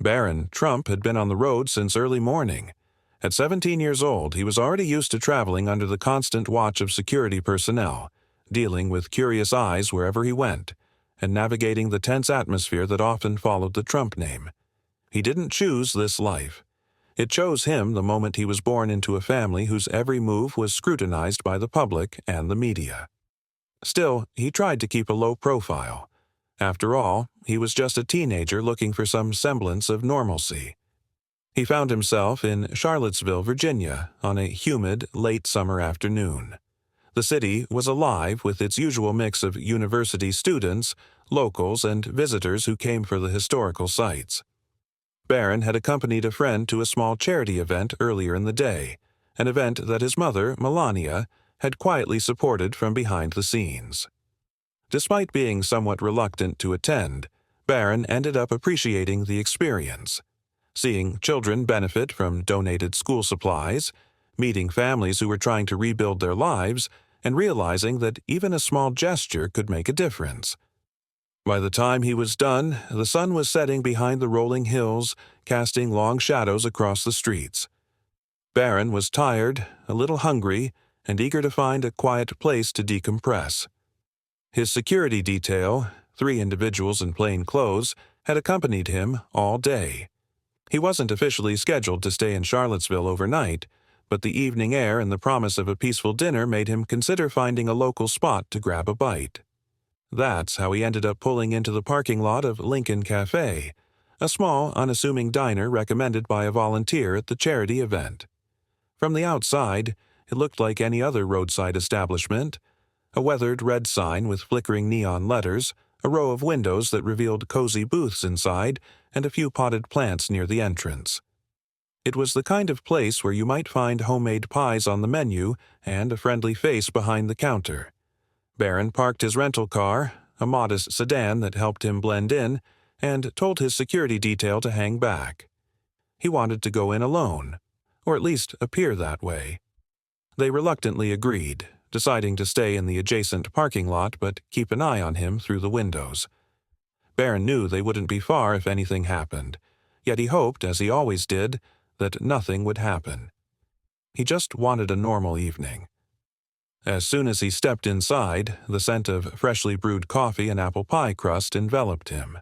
Barron Trump had been on the road since early morning. At 17 years old, he was already used to traveling under the constant watch of security personnel, dealing with curious eyes wherever he went, and navigating the tense atmosphere that often followed the Trump name. He didn't choose this life. It chose him the moment he was born into a family whose every move was scrutinized by the public and the media. Still, he tried to keep a low profile. After all, he was just a teenager looking for some semblance of normalcy. He found himself in Charlottesville, Virginia, on a humid, late summer afternoon. The city was alive with its usual mix of university students, locals, and visitors who came for the historical sites. Barron had accompanied a friend to a small charity event earlier in the day, an event that his mother, Melania, had quietly supported from behind the scenes. Despite being somewhat reluctant to attend, Barron ended up appreciating the experience. Seeing children benefit from donated school supplies, meeting families who were trying to rebuild their lives, and realizing that even a small gesture could make a difference. By the time he was done, the sun was setting behind the rolling hills, casting long shadows across the streets. Barron was tired, a little hungry, and eager to find a quiet place to decompress. His security detail, 3 individuals in plain clothes, had accompanied him all day. He wasn't officially scheduled to stay in Charlottesville overnight, but the evening air and the promise of a peaceful dinner made him consider finding a local spot to grab a bite. That's how he ended up pulling into the parking lot of Lincoln Cafe, a small, unassuming diner recommended by a volunteer at the charity event. From the outside, it looked like any other roadside establishment: a weathered red sign with flickering neon letters, a row of windows that revealed cozy booths inside, and a few potted plants near the entrance. It was the kind of place where you might find homemade pies on the menu and a friendly face behind the counter. Barron parked his rental car, a modest sedan that helped him blend in, and told his security detail to hang back. He wanted to go in alone, or at least appear that way. They reluctantly agreed, deciding to stay in the adjacent parking lot but keep an eye on him through the windows. Barron knew they wouldn't be far if anything happened, yet he hoped, as he always did, that nothing would happen. He just wanted a normal evening. As soon as he stepped inside, the scent of freshly brewed coffee and apple pie crust enveloped him.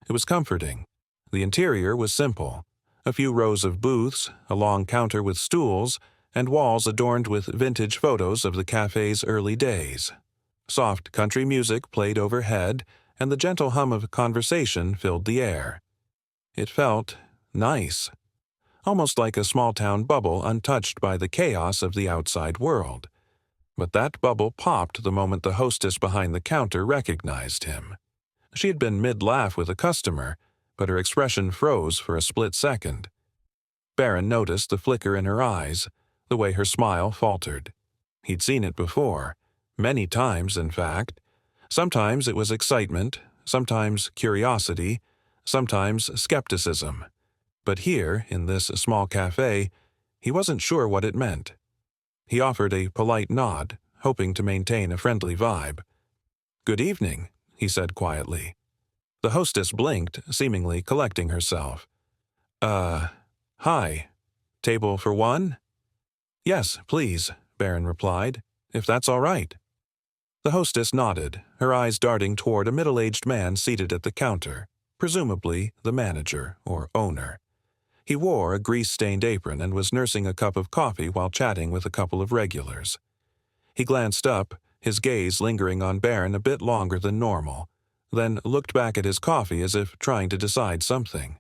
It was comforting. The interior was simple: a few rows of booths, a long counter with stools, and walls adorned with vintage photos of the cafe's early days. Soft country music played overhead, and the gentle hum of conversation filled the air. It felt nice, almost like a small-town bubble untouched by the chaos of the outside world. But that bubble popped the moment the hostess behind the counter recognized him. She had been mid-laugh with a customer, but her expression froze for a split second. Barron noticed the flicker in her eyes, the way her smile faltered. He'd seen it before, many times in fact. Sometimes it was excitement, sometimes curiosity, sometimes skepticism. But here, in this small cafe, he wasn't sure what it meant. He offered a polite nod, hoping to maintain a friendly vibe. "Good evening," he said quietly. The hostess blinked, seemingly collecting herself. Hi. Table for one?" "Yes, please," Barron replied, "if that's all right." The hostess nodded, her eyes darting toward a middle-aged man seated at the counter, presumably the manager or owner. He wore a grease-stained apron and was nursing a cup of coffee while chatting with a couple of regulars. He glanced up, his gaze lingering on Barron a bit longer than normal, then looked back at his coffee as if trying to decide something.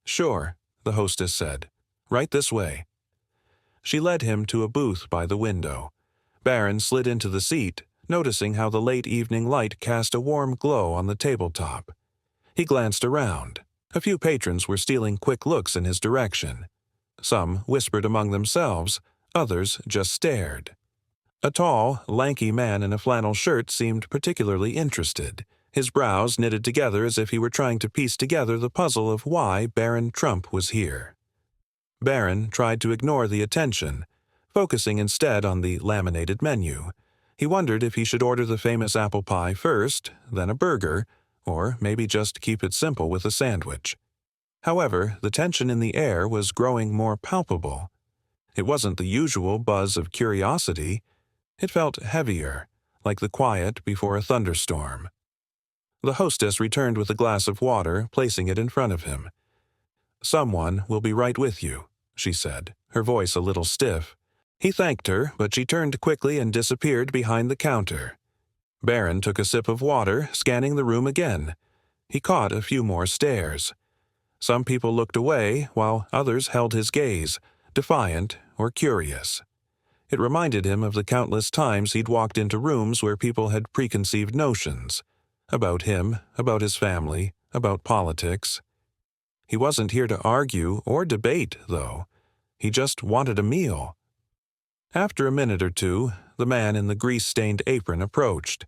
"Sure," the hostess said. "Right this way." She led him to a booth by the window. Barron slid into the seat, noticing how the late evening light cast a warm glow on the tabletop. He glanced around. A few patrons were stealing quick looks in his direction. Some whispered among themselves, others just stared. A tall, lanky man in a flannel shirt seemed particularly interested, his brows knitted together as if he were trying to piece together the puzzle of why Barron Trump was here. Barron tried to ignore the attention, focusing instead on the laminated menu. He wondered if he should order the famous apple pie first, then a burger, or maybe just keep it simple with a sandwich. However, the tension in the air was growing more palpable. It wasn't the usual buzz of curiosity. It felt heavier, like the quiet before a thunderstorm. The hostess returned with a glass of water, placing it in front of him. "Someone will be right with you," she said, her voice a little stiff. He thanked her, but she turned quickly and disappeared behind the counter. Barron took a sip of water, scanning the room again. He caught a few more stares. Some people looked away, while others held his gaze, defiant or curious. It reminded him of the countless times he'd walked into rooms where people had preconceived notions. About him, about his family, about politics. He wasn't here to argue or debate, though. He just wanted a meal. After a minute or two, the man in the grease-stained apron approached.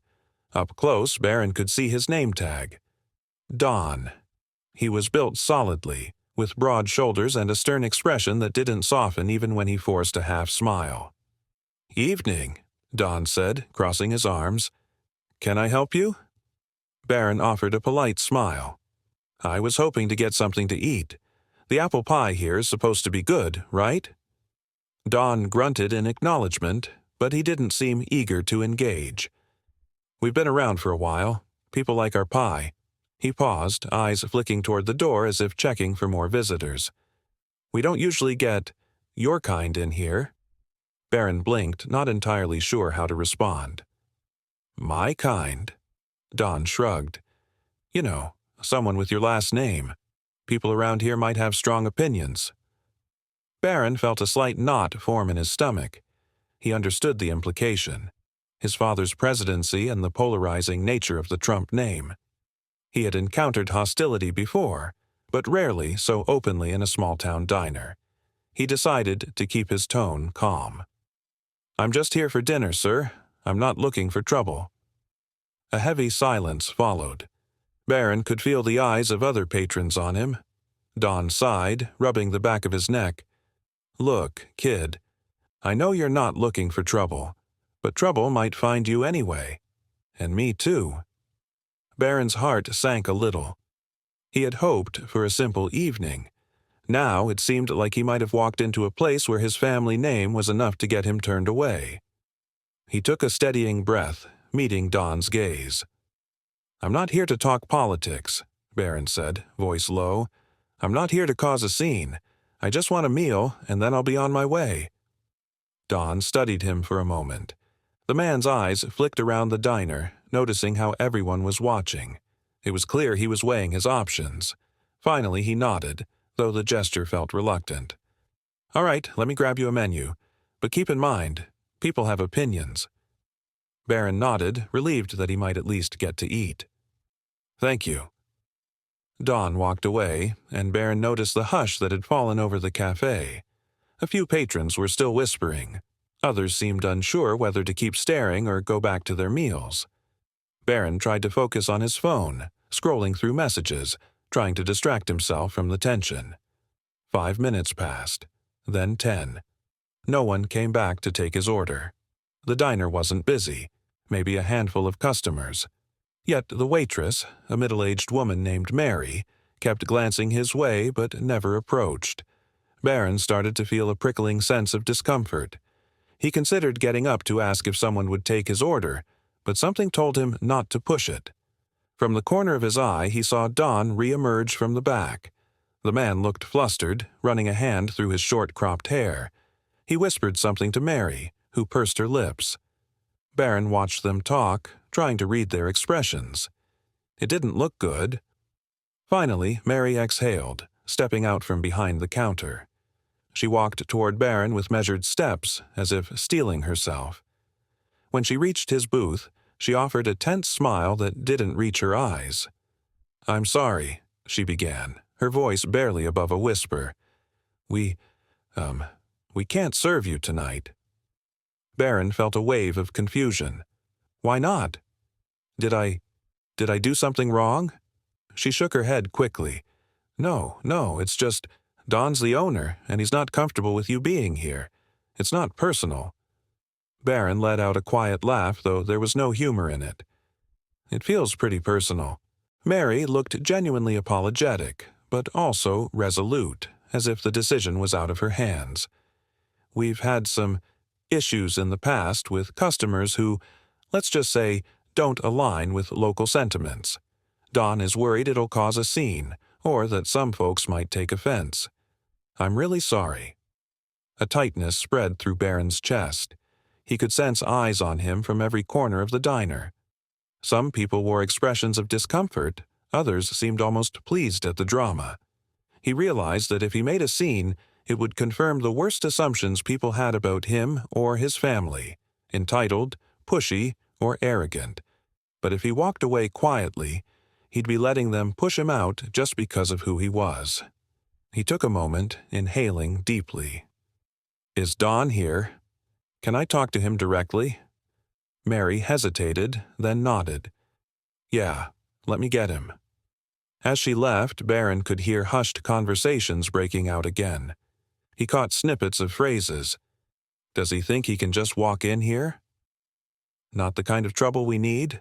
Up close, Barron could see his name tag. Don. He was built solidly, with broad shoulders and a stern expression that didn't soften even when he forced a half-smile. "Evening," Don said, crossing his arms. "Can I help you?" Barron offered a polite smile. "I was hoping to get something to eat. The apple pie here is supposed to be good, right?" Don grunted in acknowledgement, but he didn't seem eager to engage. "We've been around for a while. People like our pie." He paused, eyes flicking toward the door as if checking for more visitors. "We don't usually get your kind in here." Barron blinked, not entirely sure how to respond. "My kind?" Don shrugged. "You know, someone with your last name. People around here might have strong opinions." Barron felt a slight knot form in his stomach. He understood the implication. His father's presidency and the polarizing nature of the Trump name. He had encountered hostility before, but rarely so openly in a small-town diner. He decided to keep his tone calm. "I'm just here for dinner, sir. I'm not looking for trouble." A heavy silence followed. Barron could feel the eyes of other patrons on him. Don sighed, rubbing the back of his neck. "Look, kid, I know you're not looking for trouble, but trouble might find you anyway. And me too." Barron's heart sank a little. He had hoped for a simple evening. Now it seemed like he might have walked into a place where his family name was enough to get him turned away. He took a steadying breath, meeting Don's gaze. "I'm not here to talk politics," Barron said, voice low. "I'm not here to cause a scene. I just want a meal, and then I'll be on my way." Don studied him for a moment. The man's eyes flicked around the diner, noticing how everyone was watching. It was clear he was weighing his options. Finally, he nodded, though the gesture felt reluctant. "All right, let me grab you a menu. But keep in mind, people have opinions." Barron nodded, relieved that he might at least get to eat. "Thank you." Don walked away, and Barron noticed the hush that had fallen over the cafe. A few patrons were still whispering. Others seemed unsure whether to keep staring or go back to their meals. Barron tried to focus on his phone, scrolling through messages, trying to distract himself from the tension. 5 minutes passed, then 10. No one came back to take his order. The diner wasn't busy, maybe a handful of customers. Yet the waitress, a middle-aged woman named Mary, kept glancing his way but never approached. Barron started to feel a prickling sense of discomfort. He considered getting up to ask if someone would take his order, but something told him not to push it. From the corner of his eye, he saw Don re-emerge from the back. The man looked flustered, running a hand through his short-cropped hair. He whispered something to Mary, who pursed her lips. Barron watched them talk, trying to read their expressions. It didn't look good. Finally, Mary exhaled, stepping out from behind the counter. She walked toward Barron with measured steps, as if steeling herself. When she reached his booth, she offered a tense smile that didn't reach her eyes. "I'm sorry," she began, her voice barely above a whisper. We can't serve you tonight." Barron felt a wave of confusion. "Why not? Did I do something wrong?" She shook her head quickly. No, it's just, Don's the owner, and he's not comfortable with you being here. It's not personal." Barron let out a quiet laugh, though there was no humor in it. "It feels pretty personal." Mary looked genuinely apologetic, but also resolute, as if the decision was out of her hands. "We've had some issues in the past with customers who, let's just say, don't align with local sentiments. Don is worried it'll cause a scene, or that some folks might take offense. I'm really sorry." A tightness spread through Barron's chest. He could sense eyes on him from every corner of the diner. Some people wore expressions of discomfort, others seemed almost pleased at the drama. He realized that if he made a scene, it would confirm the worst assumptions people had about him or his family: entitled, pushy, or arrogant. But if he walked away quietly, he'd be letting them push him out just because of who he was. He took a moment, inhaling deeply. "Is Don here? Can I talk to him directly?" Mary hesitated, then nodded. "Yeah, let me get him." As she left, Barron could hear hushed conversations breaking out again. He caught snippets of phrases. "Does he think he can just walk in here? Not the kind of trouble we need?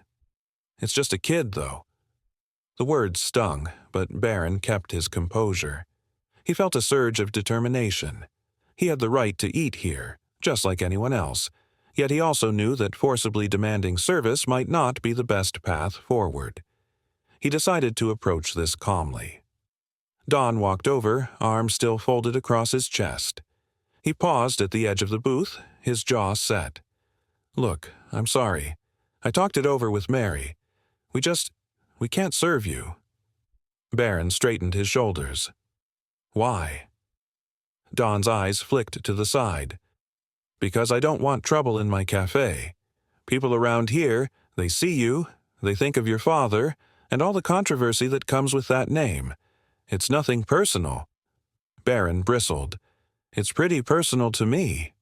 It's just a kid, though." The words stung, but Barron kept his composure. He felt a surge of determination. He had the right to eat here, just like anyone else, yet he also knew that forcibly demanding service might not be the best path forward. He decided to approach this calmly. Don walked over, arms still folded across his chest. He paused at the edge of the booth, his jaw set. "Look, I'm sorry. I talked it over with Mary. We can't serve you." Barron straightened his shoulders. "Why?" Don's eyes flicked to the side. "Because I don't want trouble in my cafe. People around here, they see you, they think of your father, and all the controversy that comes with that name. It's nothing personal." Barron bristled. "It's pretty personal to me."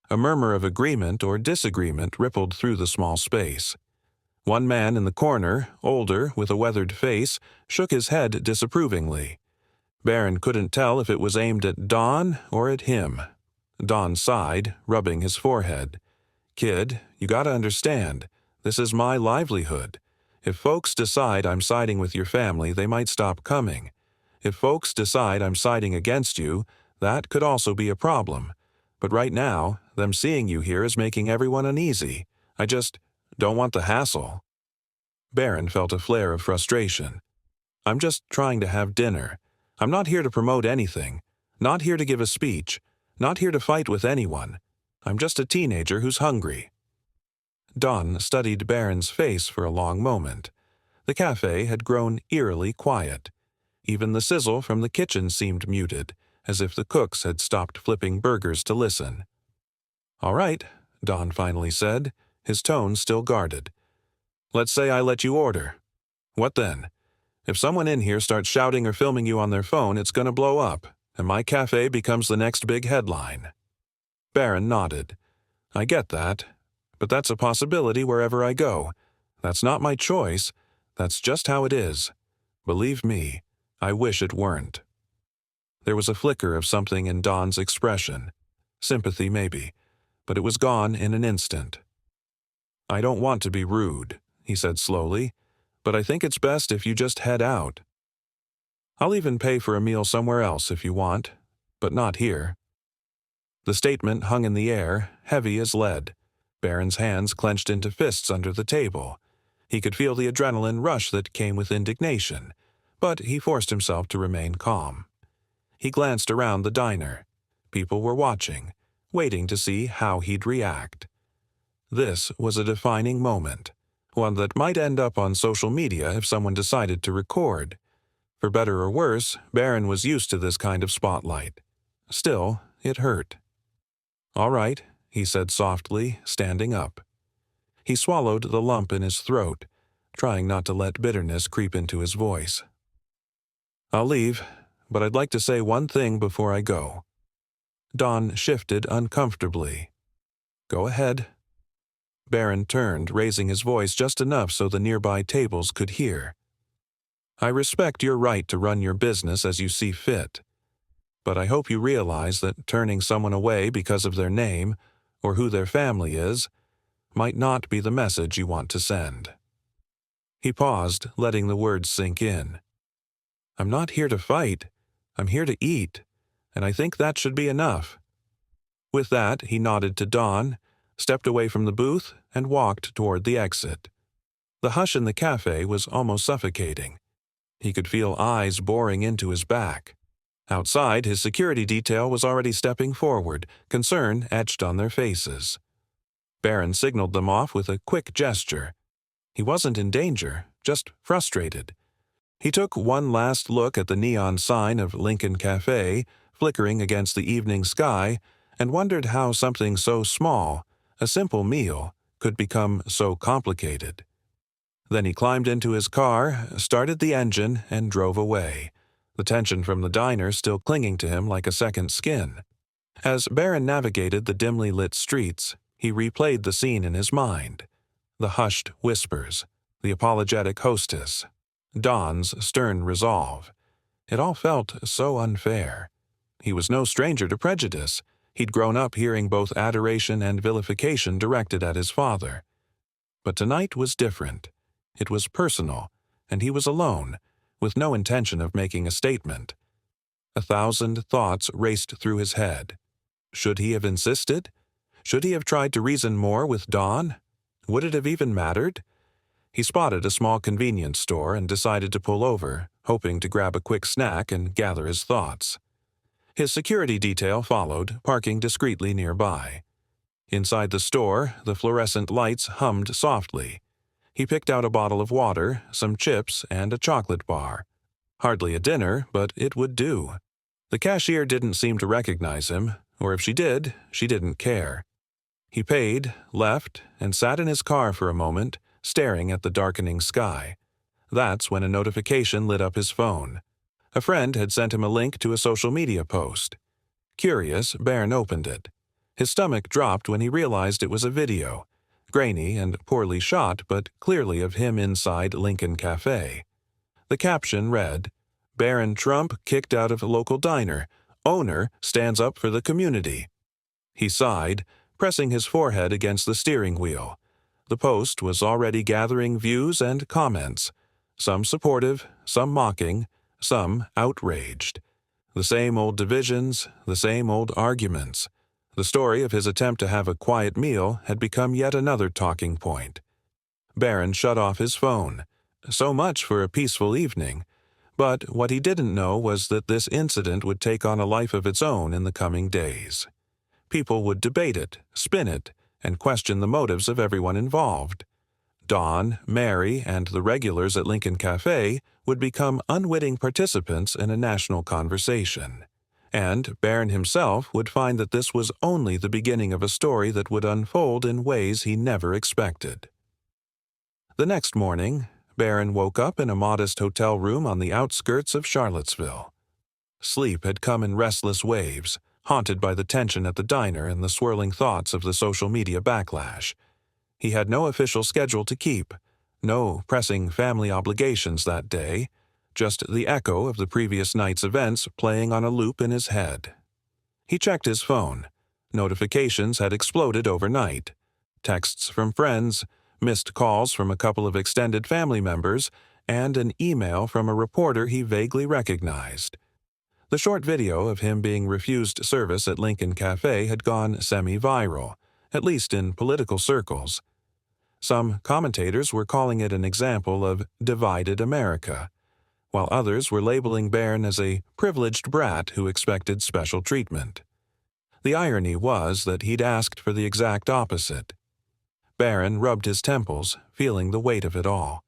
A murmur of agreement or disagreement rippled through the small space. One man in the corner, older, with a weathered face, shook his head disapprovingly. Barron couldn't tell if it was aimed at Don or at him. Don sighed, rubbing his forehead. "Kid, you gotta understand, this is my livelihood. If folks decide I'm siding with your family, they might stop coming. If folks decide I'm siding against you, that could also be a problem. But right now, them seeing you here is making everyone uneasy. I just don't want the hassle." Barron felt a flare of frustration. "I'm just trying to have dinner. I'm not here to promote anything, not here to give a speech, not here to fight with anyone. I'm just a teenager who's hungry." Don studied Barron's face for a long moment. The cafe had grown eerily quiet. Even the sizzle from the kitchen seemed muted, as if the cooks had stopped flipping burgers to listen. "All right," Don finally said, his tone still guarded. "Let's say I let you order. What then? If someone in here starts shouting or filming you on their phone, it's gonna blow up, and my cafe becomes the next big headline." Barron nodded. "I get that, but that's a possibility wherever I go. That's not my choice. That's just how it is. Believe me, I wish it weren't." There was a flicker of something in Don's expression. Sympathy, maybe, but it was gone in an instant. "I don't want to be rude," he said slowly, "but I think it's best if you just head out. I'll even pay for a meal somewhere else if you want, but not here." The statement hung in the air, heavy as lead. Barron's hands clenched into fists under the table. He could feel the adrenaline rush that came with indignation, but he forced himself to remain calm. He glanced around the diner. People were watching, waiting to see how he'd react. This was a defining moment, one that might end up on social media if someone decided to record. For better or worse, Barron was used to this kind of spotlight. Still, it hurt. "All right," he said softly, standing up. He swallowed the lump in his throat, trying not to let bitterness creep into his voice. "I'll leave, but I'd like to say one thing before I go." Don shifted uncomfortably. "Go ahead." Barron turned, raising his voice just enough so the nearby tables could hear. "I respect your right to run your business as you see fit, but I hope you realize that turning someone away because of their name, or who their family is, might not be the message you want to send." He paused, letting the words sink in. "I'm not here to fight. I'm here to eat, and I think that should be enough." With that, he nodded to Dawn, stepped away from the booth, and walked toward the exit. The hush in the cafe was almost suffocating. He could feel eyes boring into his back. Outside, his security detail was already stepping forward, concern etched on their faces. Barron signaled them off with a quick gesture. He wasn't in danger, just frustrated. He took one last look at the neon sign of Lincoln Cafe, flickering against the evening sky, and wondered how something so small, a simple meal, could become so complicated. Then he climbed into his car, started the engine, and drove away, the tension from the diner still clinging to him like a second skin. As Barron navigated the dimly lit streets, he replayed the scene in his mind. The hushed whispers, the apologetic hostess, Dawn's stern resolve. It all felt so unfair. He was no stranger to prejudice. He'd grown up hearing both adoration and vilification directed at his father. But tonight was different. It was personal, and he was alone, with no intention of making a statement. 1,000 thoughts raced through his head. Should he have insisted? Should he have tried to reason more with Dawn? Would it have even mattered? He spotted a small convenience store and decided to pull over, hoping to grab a quick snack and gather his thoughts. His security detail followed, parking discreetly nearby. Inside the store, the fluorescent lights hummed softly. He picked out a bottle of water, some chips, and a chocolate bar. Hardly a dinner, but it would do. The cashier didn't seem to recognize him, or if she did, she didn't care. He paid, left, and sat in his car for a moment, staring at the darkening sky. That's when a notification lit up his phone. A friend had sent him a link to a social media post. Curious, Barron opened it. His stomach dropped when he realized it was a video. Grainy and poorly shot, but clearly of him inside Lincoln Cafe. The caption read, "Barron Trump kicked out of a local diner. Owner stands up for the community." He sighed, pressing his forehead against the steering wheel. The post was already gathering views and comments, some supportive, some mocking, some outraged. The same old divisions, the same old arguments. The story of his attempt to have a quiet meal had become yet another talking point. Barron shut off his phone. So much for a peaceful evening. But what he didn't know was that this incident would take on a life of its own in the coming days. People would debate it, spin it, and question the motives of everyone involved. Dawn, Mary, and the regulars at Lincoln Cafe would become unwitting participants in a national conversation. And Barron himself would find that this was only the beginning of a story that would unfold in ways he never expected. The next morning, Barron woke up in a modest hotel room on the outskirts of Charlottesville. Sleep had come in restless waves, haunted by the tension at the diner and the swirling thoughts of the social media backlash. He had no official schedule to keep, no pressing family obligations that day, just the echo of the previous night's events playing on a loop in his head. He checked his phone. Notifications had exploded overnight. Texts from friends, missed calls from a couple of extended family members, and an email from a reporter he vaguely recognized. The short video of him being refused service at Lincoln Cafe had gone semi-viral, at least in political circles. Some commentators were calling it an example of divided America, while others were labeling Barron as a privileged brat who expected special treatment. The irony was that he'd asked for the exact opposite. Barron rubbed his temples, feeling the weight of it all.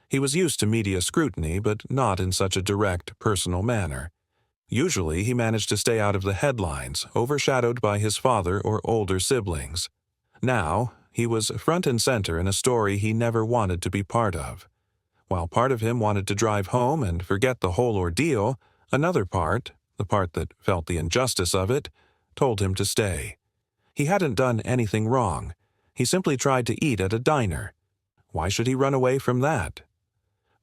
He was used to media scrutiny, but not in such a direct, personal manner. Usually, he managed to stay out of the headlines, overshadowed by his father or older siblings. Now, he was front and center in a story he never wanted to be part of. While part of him wanted to drive home and forget the whole ordeal, another part, the part that felt the injustice of it, told him to stay. He hadn't done anything wrong. He simply tried to eat at a diner. Why should he run away from that?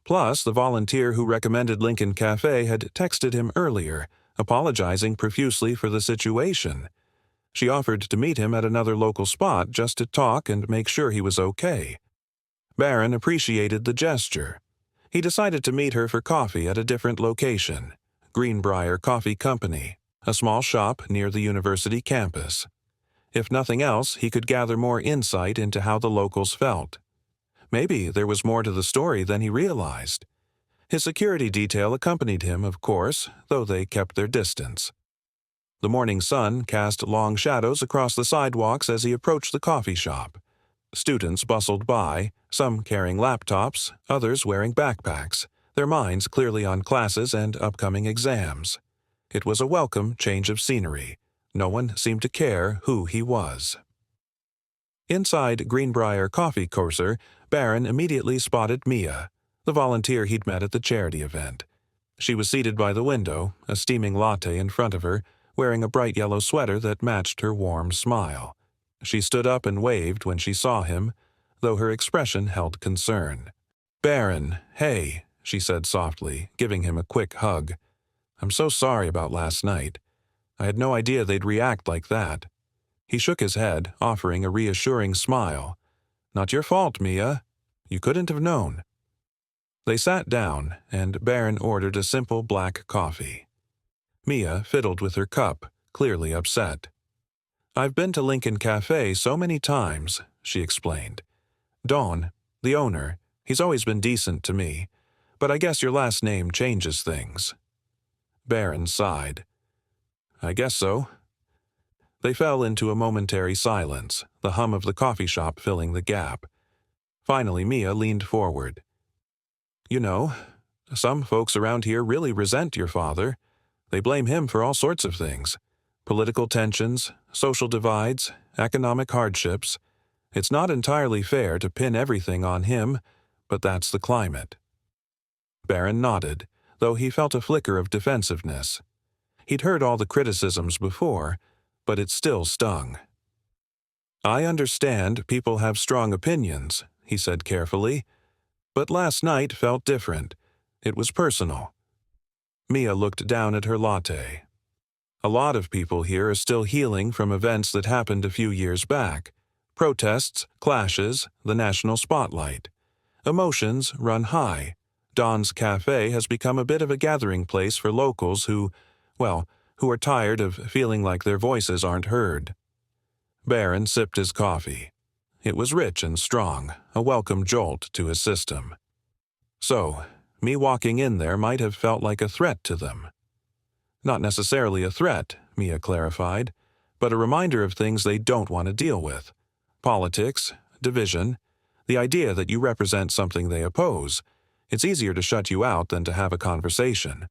Plus, the volunteer who recommended Lincoln Cafe had texted him earlier, apologizing profusely for the situation. She offered to meet him at another local spot just to talk and make sure he was okay. Barron appreciated the gesture. He decided to meet her for coffee at a different location, Greenbrier Coffee Company, a small shop near the university campus. If nothing else, he could gather more insight into how the locals felt. Maybe there was more to the story than he realized. His security detail accompanied him, of course, though they kept their distance. The morning sun cast long shadows across the sidewalks as he approached the coffee shop. Students bustled by, some carrying laptops, others wearing backpacks, their minds clearly on classes and upcoming exams. It was a welcome change of scenery. No one seemed to care who he was. Inside Greenbrier Coffee Courser, Barron immediately spotted Mia, the volunteer he'd met at the charity event. She was seated by the window, a steaming latte in front of her, wearing a bright yellow sweater that matched her warm smile. She stood up and waved when she saw him, though her expression held concern. "Barron, hey," she said softly, giving him a quick hug. "I'm so sorry about last night. I had no idea they'd react like that." He shook his head, offering a reassuring smile. "Not your fault, Mia. You couldn't have known." They sat down, and Barron ordered a simple black coffee. Mia fiddled with her cup, clearly upset. "I've been to Lincoln Cafe so many times," she explained. "Don, the owner, he's always been decent to me, but I guess your last name changes things." Barron sighed. "I guess so." They fell into a momentary silence, the hum of the coffee shop filling the gap. Finally, Mia leaned forward. "You know, some folks around here really resent your father. They blame him for all sorts of things. Political tensions, social divides, economic hardships. It's not entirely fair to pin everything on him, but that's the climate." Barron nodded, though he felt a flicker of defensiveness. He'd heard all the criticisms before, but it still stung. "I understand people have strong opinions," he said carefully, "but last night felt different. It was personal." Mia looked down at her latte. "A lot of people here are still healing from events that happened a few years back. Protests, clashes, the national spotlight. Emotions run high. Don's Cafe has become a bit of a gathering place for locals who are tired of feeling like their voices aren't heard." Barron sipped his coffee. It was rich and strong, a welcome jolt to his system. "So, me walking in there might have felt like a threat to them." "Not necessarily a threat," Mia clarified, "but a reminder of things they don't want to deal with. Politics, division, the idea that you represent something they oppose. It's easier to shut you out than to have a conversation."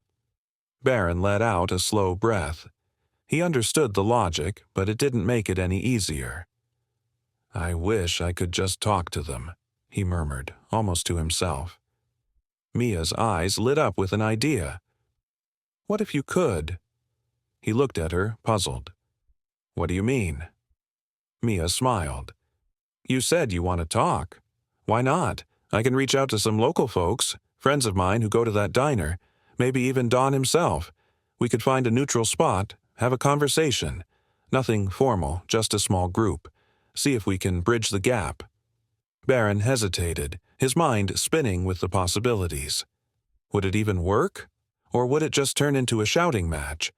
Barron let out a slow breath. He understood the logic, but it didn't make it any easier. "I wish I could just talk to them," he murmured, almost to himself. Mia's eyes lit up with an idea. "What if you could?" He looked at her, puzzled. "What do you mean?" Mia smiled. "You said you want to talk. Why not? I can reach out to some local folks, friends of mine who go to that diner, maybe even Don himself. We could find a neutral spot, have a conversation. Nothing formal, just a small group. See if we can bridge the gap." Barron hesitated, his mind spinning with the possibilities. Would it even work? Or would it just turn into a shouting match?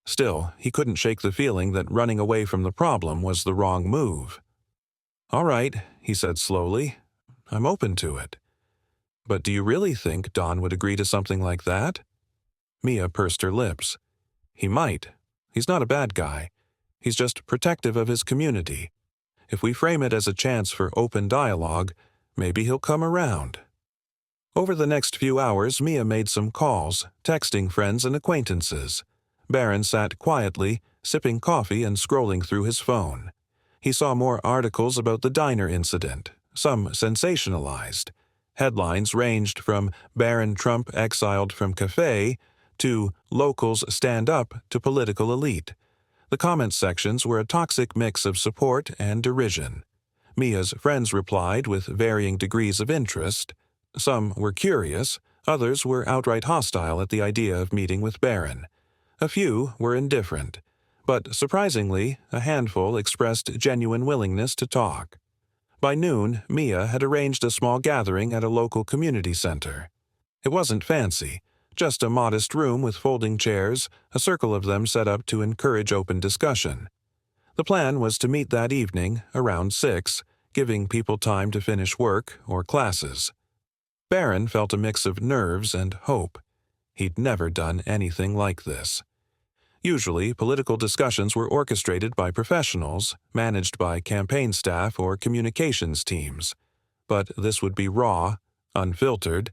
Still, he couldn't shake the feeling that running away from the problem was the wrong move. "All right," he said slowly. "I'm open to it." "But do you really think Don would agree to something like that?" Mia pursed her lips. "He might. He's not a bad guy. He's just protective of his community. If we frame it as a chance for open dialogue, maybe he'll come around." Over the next few hours, Mia made some calls, texting friends and acquaintances. Barron sat quietly, sipping coffee and scrolling through his phone. He saw more articles about the diner incident, some sensationalized. Headlines ranged from Barron Trump exiled from cafe to locals stand up to political elite. The comment sections were a toxic mix of support and derision. Mia's friends replied with varying degrees of interest. Some were curious, others were outright hostile at the idea of meeting with Barron. A few were indifferent, but surprisingly, a handful expressed genuine willingness to talk. By noon, Mia had arranged a small gathering at a local community center. It wasn't fancy, just a modest room with folding chairs, a circle of them set up to encourage open discussion. The plan was to meet that evening, around 6, giving people time to finish work or classes. Barron felt a mix of nerves and hope. He'd never done anything like this. Usually, political discussions were orchestrated by professionals, managed by campaign staff or communications teams. But this would be raw, unfiltered,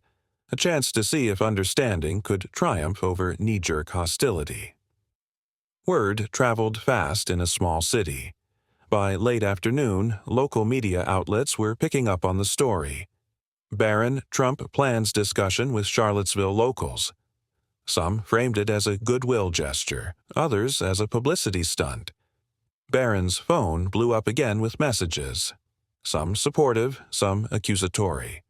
a chance to see if understanding could triumph over knee-jerk hostility. Word traveled fast in a small city. By late afternoon, local media outlets were picking up on the story. Barron Trump plans discussion with Charlottesville locals. Some framed it as a goodwill gesture, others as a publicity stunt. Barron's phone blew up again with messages, some supportive, some accusatory.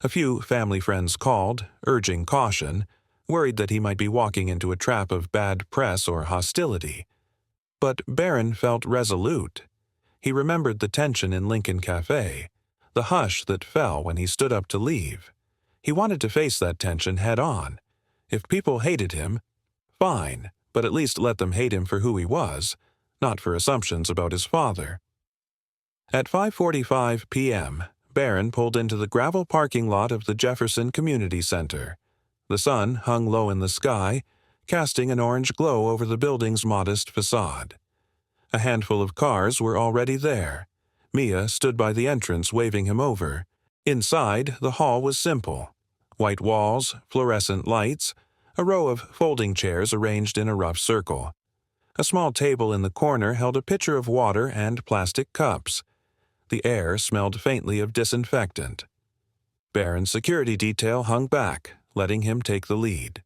A few family friends called, urging caution, worried that he might be walking into a trap of bad press or hostility. But Barron felt resolute. He remembered the tension in Lincoln Cafe, the hush that fell when he stood up to leave. He wanted to face that tension head-on. If people hated him, fine, but at least let them hate him for who he was, not for assumptions about his father. At 5:45 p.m., Barron pulled into the gravel parking lot of the Jefferson Community Center. The sun hung low in the sky, casting an orange glow over the building's modest facade. A handful of cars were already there. Mia stood by the entrance waving him over. Inside, the hall was simple. White walls, fluorescent lights, a row of folding chairs arranged in a rough circle. A small table in the corner held a pitcher of water and plastic cups. The air smelled faintly of disinfectant. Barron's security detail hung back, letting him take the lead.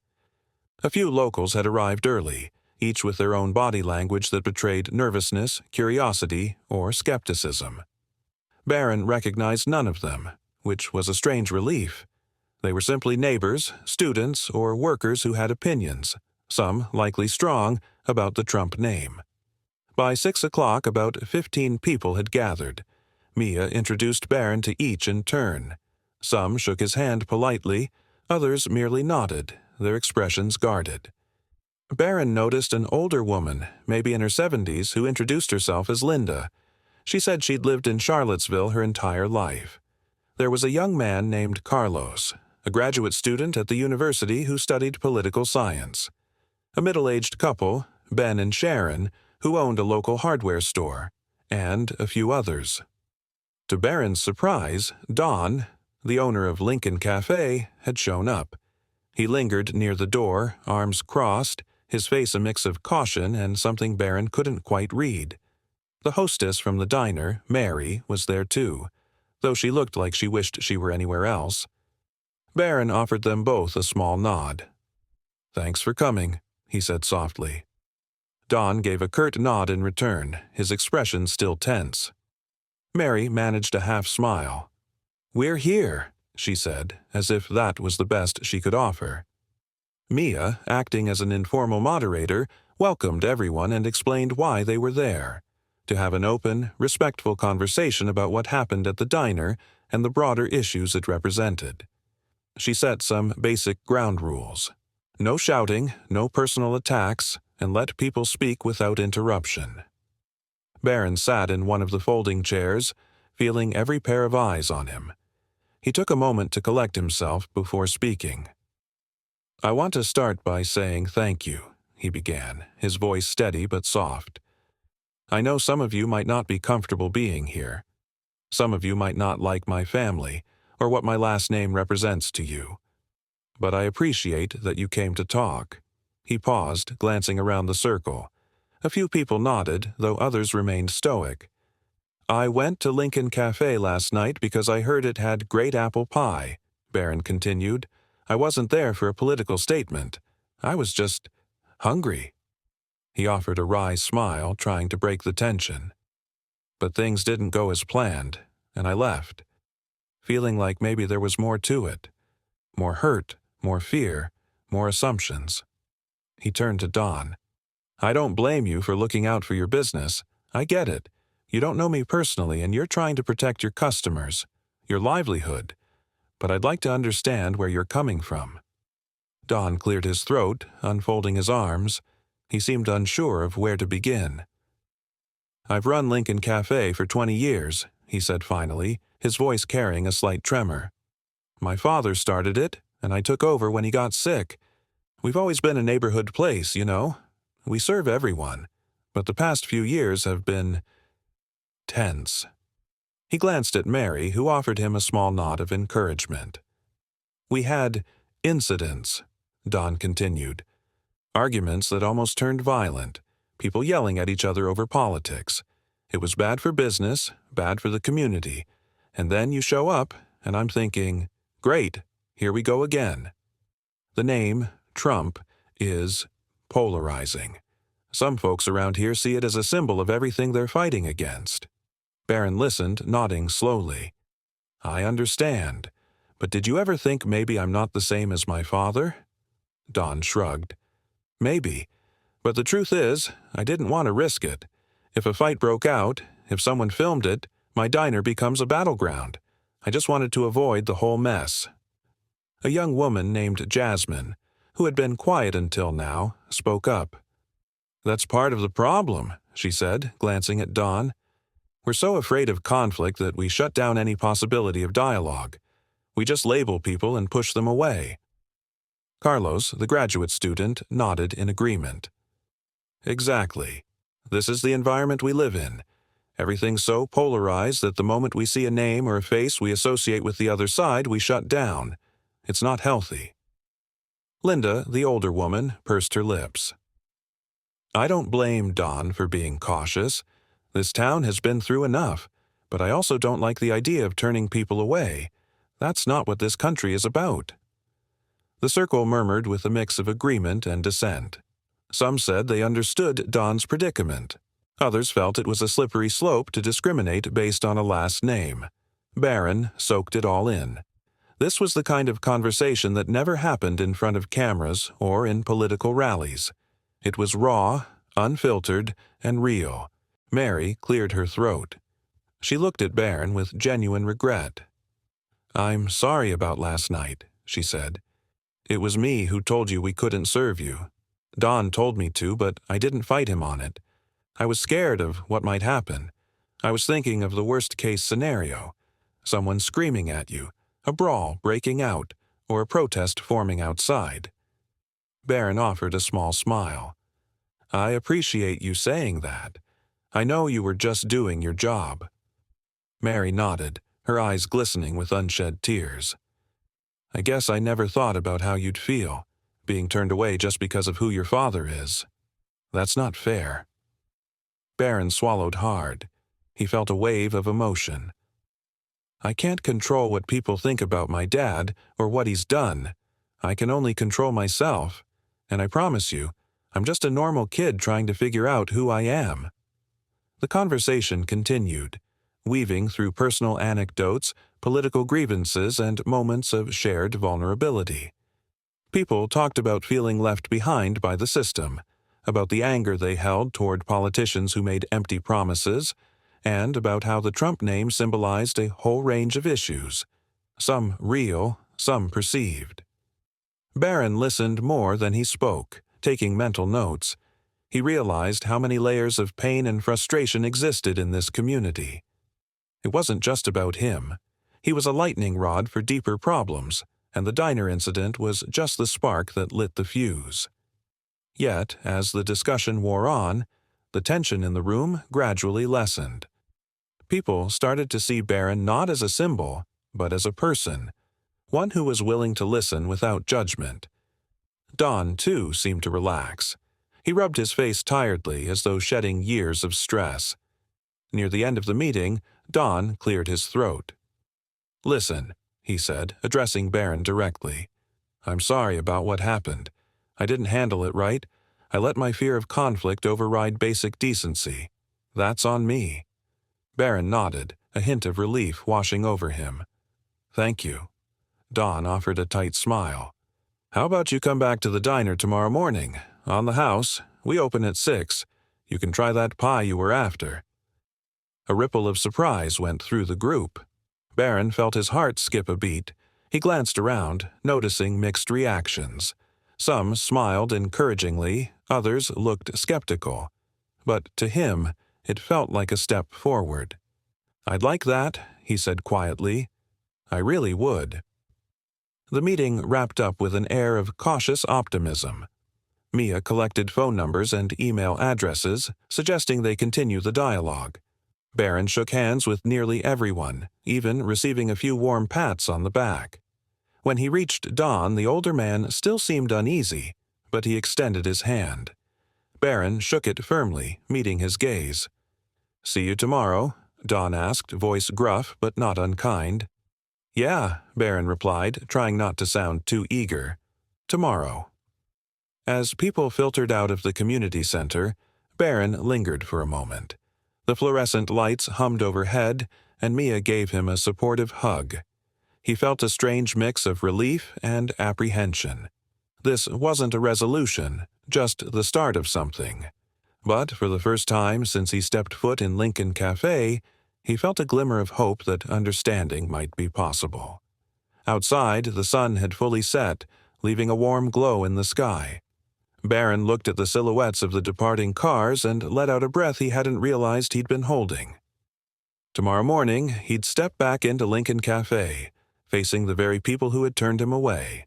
A few locals had arrived early, each with their own body language that betrayed nervousness, curiosity, or skepticism. Barron recognized none of them, which was a strange relief. They were simply neighbors, students, or workers who had opinions, some likely strong, about the Trump name. By 6 o'clock, about 15 people had gathered. Mia introduced Barron to each in turn. Some shook his hand politely, others merely nodded, their expressions guarded. Barron noticed an older woman, maybe in her 70s, who introduced herself as Linda. She said she'd lived in Charlottesville her entire life. There was a young man named Carlos, a graduate student at the university who studied political science. A middle-aged couple, Ben and Sharon, who owned a local hardware store, and a few others. To Barron's surprise, Don, the owner of Lincoln Cafe, had shown up. He lingered near the door, arms crossed, his face a mix of caution and something Barron couldn't quite read. The hostess from the diner, Mary, was there too, though she looked like she wished she were anywhere else. Barron offered them both a small nod. "Thanks for coming," he said softly. Don gave a curt nod in return, his expression still tense. Mary managed a half-smile. "We're here," she said, as if that was the best she could offer. Mia, acting as an informal moderator, welcomed everyone and explained why they were there, to have an open, respectful conversation about what happened at the diner and the broader issues it represented. She set some basic ground rules. No shouting, no personal attacks, and let people speak without interruption. Barron sat in one of the folding chairs, feeling every pair of eyes on him. He took a moment to collect himself before speaking. "I want to start by saying thank you," he began, his voice steady but soft. "I know some of you might not be comfortable being here. Some of you might not like my family, or what my last name represents to you. But I appreciate that you came to talk." He paused, glancing around the circle. A few people nodded, though others remained stoic. "I went to Lincoln Cafe last night because I heard it had great apple pie," Barron continued. "I wasn't there for a political statement. I was just hungry." He offered a wry smile, trying to break the tension. "But things didn't go as planned, and I left, feeling like maybe there was more to it. More hurt, more fear, more assumptions." He turned to Don. "I don't blame you for looking out for your business. I get it. You don't know me personally, and you're trying to protect your customers, your livelihood. but I'd like to understand where you're coming from." Don cleared his throat, unfolding his arms. He seemed unsure of where to begin. "I've run Lincoln Cafe for 20 years, he said finally, his voice carrying a slight tremor. "My father started it, and I took over when he got sick. We've always been a neighborhood place, you know. We serve everyone, but the past few years have been tense." He glanced at Mary, who offered him a small nod of encouragement. "We had incidents," Don continued. "Arguments that almost turned violent, people yelling at each other over politics. It was bad for business, bad for the community. And then you show up, and I'm thinking, great, here we go again." The name, Trump, is polarizing. Some folks around here see it as a symbol of everything they're fighting against. Barron listened, nodding slowly. "I understand. But did you ever think maybe I'm not the same as my father?" Don shrugged. "Maybe. But the truth is, I didn't want to risk it. If a fight broke out, if someone filmed it, my diner becomes a battleground. I just wanted to avoid the whole mess." A young woman named Jasmine, who had been quiet until now, spoke up. "That's part of the problem," she said, glancing at Don. "We're so afraid of conflict that we shut down any possibility of dialogue. We just label people and push them away." Carlos, the graduate student, nodded in agreement. "Exactly. This is the environment we live in. Everything's so polarized that the moment we see a name or a face we associate with the other side, we shut down. It's not healthy." Linda, the older woman, pursed her lips. "I don't blame Don for being cautious. This town has been through enough, but I also don't like the idea of turning people away. That's not what this country is about." The circle murmured with a mix of agreement and dissent. Some said they understood Don's predicament. Others felt it was a slippery slope to discriminate based on a last name. Barron soaked it all in. This was the kind of conversation that never happened in front of cameras or in political rallies. It was raw, unfiltered, and real. Mary cleared her throat. She looked at Barron with genuine regret. "I'm sorry about last night," she said. "It was me who told you we couldn't serve you. Don told me to, but I didn't fight him on it. I was scared of what might happen. I was thinking of the worst-case scenario. Someone screaming at you, a brawl breaking out, or a protest forming outside." Barron offered a small smile. "I appreciate you saying that. I know you were just doing your job." Mary nodded, her eyes glistening with unshed tears. "I guess I never thought about how you'd feel, being turned away just because of who your father is. That's not fair." Barron swallowed hard. He felt a wave of emotion. "I can't control what people think about my dad or what he's done. I can only control myself, and I promise you, I'm just a normal kid trying to figure out who I am." The conversation continued, weaving through personal anecdotes, political grievances, and moments of shared vulnerability. People talked about feeling left behind by the system, about the anger they held toward politicians who made empty promises, and about how the Trump name symbolized a whole range of issues, some real, some perceived. Barron listened more than he spoke, taking mental notes. He realized how many layers of pain and frustration existed in this community. It wasn't just about him. He was a lightning rod for deeper problems, and the diner incident was just the spark that lit the fuse. Yet, as the discussion wore on, the tension in the room gradually lessened. People started to see Barron not as a symbol, but as a person, one who was willing to listen without judgment. Don, too, seemed to relax. He rubbed his face tiredly as though shedding years of stress. Near the end of the meeting, Don cleared his throat. "Listen," he said, addressing Barron directly. "I'm sorry about what happened. I didn't handle it right. I let my fear of conflict override basic decency. That's on me." Barron nodded, a hint of relief washing over him. "Thank you." Don offered a tight smile. "How about you come back to the diner tomorrow morning? On the house. We open at 6. You can try that pie you were after." A ripple of surprise went through the group. Barron felt his heart skip a beat. He glanced around, noticing mixed reactions. Some smiled encouragingly, others looked skeptical. But to him, it felt like a step forward. "I'd like that," he said quietly. "I really would." The meeting wrapped up with an air of cautious optimism. Mia collected phone numbers and email addresses, suggesting they continue the dialogue. Barron shook hands with nearly everyone, even receiving a few warm pats on the back. When he reached Don, the older man still seemed uneasy, but he extended his hand. Barron shook it firmly, meeting his gaze. "See you tomorrow?" Don asked, voice gruff but not unkind. "Yeah," Barron replied, trying not to sound too eager. "Tomorrow." As people filtered out of the community center, Barron lingered for a moment. The fluorescent lights hummed overhead, and Mia gave him a supportive hug. He felt a strange mix of relief and apprehension. This wasn't a resolution, just the start of something. But for the first time since he stepped foot in Lincoln Cafe, he felt a glimmer of hope that understanding might be possible. Outside, the sun had fully set, leaving a warm glow in the sky. Barron looked at the silhouettes of the departing cars and let out a breath he hadn't realized he'd been holding. Tomorrow morning, he'd step back into Lincoln Cafe, facing the very people who had turned him away.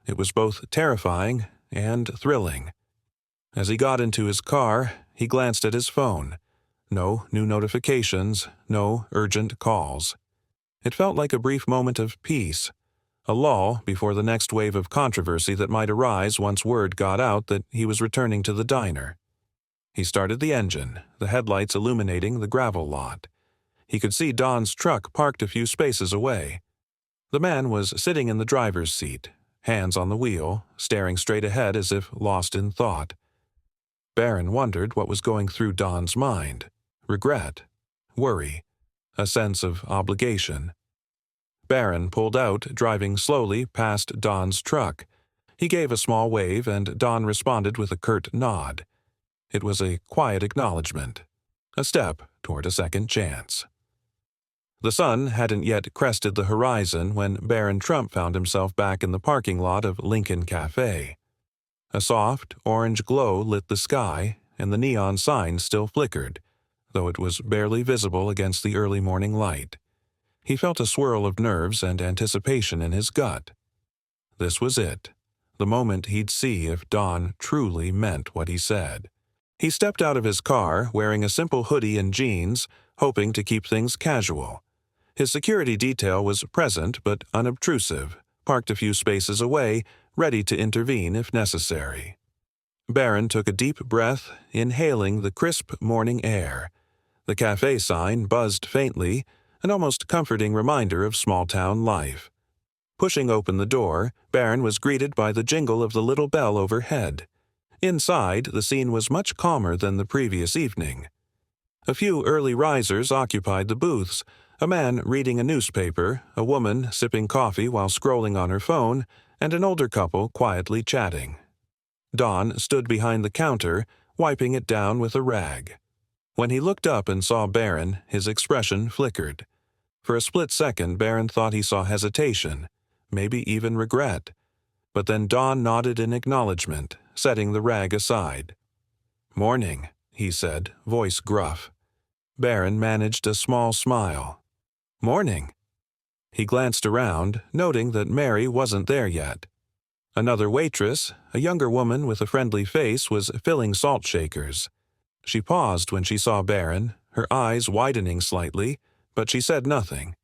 It was both terrifying and thrilling. As he got into his car, he glanced at his phone. No new notifications, no urgent calls. It felt like a brief moment of peace, a lull before the next wave of controversy that might arise once word got out that he was returning to the diner. He started the engine, the headlights illuminating the gravel lot. He could see Don's truck parked a few spaces away. The man was sitting in the driver's seat, hands on the wheel, staring straight ahead as if lost in thought. Barron wondered what was going through Don's mind. Regret, worry, a sense of obligation. Barron pulled out, driving slowly past Don's truck. He gave a small wave, and Don responded with a curt nod. It was a quiet acknowledgement, a step toward a second chance. The sun hadn't yet crested the horizon when Barron Trump found himself back in the parking lot of Lincoln Cafe. A soft, orange glow lit the sky, and the neon sign still flickered, though it was barely visible against the early morning light. He felt a swirl of nerves and anticipation in his gut. This was it, the moment he'd see if Don truly meant what he said. He stepped out of his car, wearing a simple hoodie and jeans, hoping to keep things casual. His security detail was present but unobtrusive, parked a few spaces away, ready to intervene if necessary. Barron took a deep breath, inhaling the crisp morning air. The cafe sign buzzed faintly, an almost comforting reminder of small-town life. Pushing open the door, Barron was greeted by the jingle of the little bell overhead. Inside, the scene was much calmer than the previous evening. A few early risers occupied the booths, a man reading a newspaper, a woman sipping coffee while scrolling on her phone, and an older couple quietly chatting. Don stood behind the counter, wiping it down with a rag. When he looked up and saw Barron, his expression flickered. For a split second, Barron thought he saw hesitation, maybe even regret. But then Don nodded in acknowledgement, setting the rag aside. "Morning," he said, voice gruff. Barron managed a small smile. "Morning." He glanced around, noting that Mary wasn't there yet. Another waitress, a younger woman with a friendly face, was filling salt shakers. She paused when she saw Barron, her eyes widening slightly, but she said nothing.